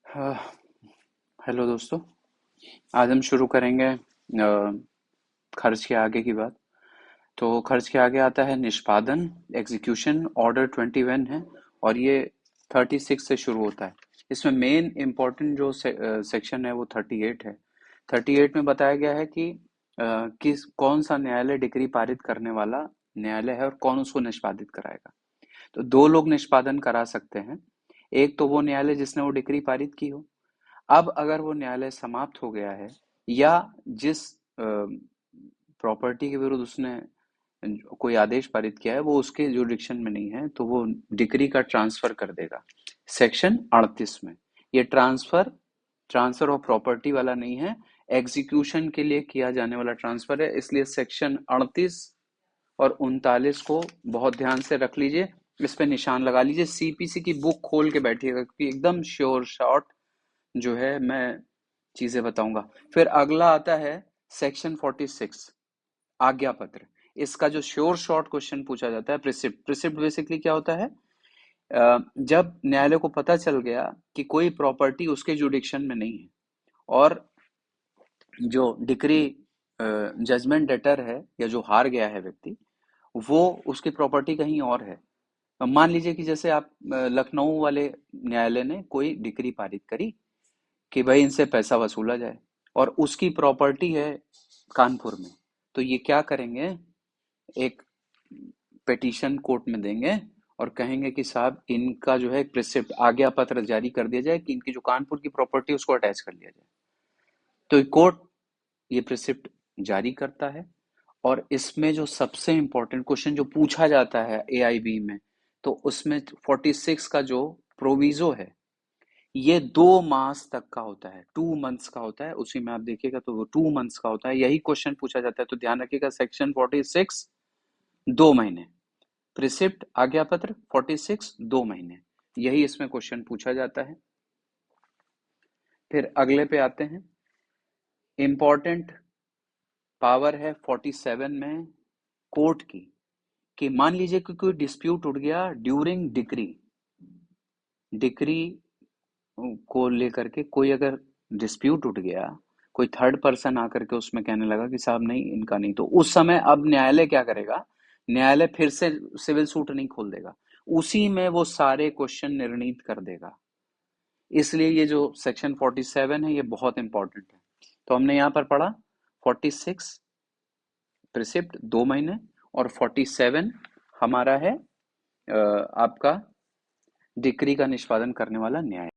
हाँ, हेलो दोस्तों। आज हम शुरू करेंगे खर्च के आगे की बात। तो खर्च के आगे आता है निष्पादन। एग्जीक्यूशन ऑर्डर 21 है और ये 36 से शुरू होता है। इसमें मेन इम्पोर्टेंट जो सेक्शन है वो 38 है। 38 में बताया गया है कि किस कौन सा न्यायालय डिक्री पारित करने वाला न्यायालय है और कौन उसको निष्पादित कराएगा। तो दो लोग निष्पादन करा सकते हैं। एक तो वो न्यायालय जिसने वो डिक्री पारित की हो। अब अगर वो न्यायालय समाप्त हो गया है या जिस प्रॉपर्टी के विरुद्ध उसने कोई आदेश पारित किया है वो उसके जुरिडिक्शन में नहीं है तो वो डिक्री का ट्रांसफर कर देगा सेक्शन 38 में। ये ट्रांसफर ट्रांसफर ऑफ प्रॉपर्टी वाला नहीं है, एग्जीक्यूशन के लिए किया जाने वाला ट्रांसफर है। इसलिए सेक्शन 38 और 39 को बहुत ध्यान से रख लीजिए, इस पे निशान लगा लीजिए, सीपीसी की बुक खोल के बैठिएगा क्योंकि एकदम श्योर शॉर्ट जो है मैं चीजें बताऊंगा। फिर अगला आता है सेक्शन 46 आज्ञा पत्र। इसका जो श्योर शॉर्ट क्वेश्चन पूछा जाता है प्रिसिप्ट। प्रिसिप्ट बेसिकली क्या होता है? जब न्यायालय को पता चल गया कि कोई प्रॉपर्टी उसके जुडिक्शन में नहीं है और जो डिक्री जजमेंट डेटर है या जो हार गया है व्यक्ति, वो उसकी प्रॉपर्टी कहीं और है। मान लीजिए कि जैसे आप लखनऊ वाले न्यायालय ने कोई डिक्री पारित करी कि भाई इनसे पैसा वसूला जाए और उसकी प्रॉपर्टी है कानपुर में। तो ये क्या करेंगे, एक पिटीशन कोर्ट में देंगे और कहेंगे कि साहब इनका जो है प्रिसिप्ट आज्ञा पत्र जारी कर दिया जाए कि इनकी जो कानपुर की प्रॉपर्टी है उसको अटैच कर लिया जाए। तो कोर्ट ये प्रिसिप्ट जारी करता है और इसमें जो सबसे इंपॉर्टेंट क्वेश्चन जो पूछा जाता है एआईबी में, तो उसमें 46 का जो प्रोविजो है ये 2 मास तक का होता है, 2 मंथ्स का होता है। उसी में आप देखिएगा तो वो 2 मंथ्स का होता है। यही क्वेश्चन पूछा जाता है तो ध्यान रखिएगा, सेक्शन 46 2 महीने, प्रिसिप्ट आज्ञा पत्र 46 2 महीने, यही इसमें क्वेश्चन पूछा जाता है। फिर अगले पे आते हैं, इंपॉर्टेंट पावर है 47 में कोर्ट की कि मान लीजिए कि कोई डिस्प्यूट उठ गया ड्यूरिंग डिक्री, डिक्री को लेकर के कोई अगर डिस्प्यूट उठ गया, कोई थर्ड पर्सन आकर के उसमें कहने लगा कि साहब नहीं इनका नहीं, तो उस समय अब न्यायालय क्या करेगा, न्यायालय फिर से सिविल सूट नहीं खोल देगा, उसी में वो सारे क्वेश्चन निर्णीत कर देगा। इसलिए ये जो सेक्शन 47 है ये बहुत इंपॉर्टेंट है। तो हमने यहाँ पर पढ़ा 46 प्रिसिप्ट 2 महीने और 47 हमारा है आपका डिक्री का निष्पादन करने वाला न्याय।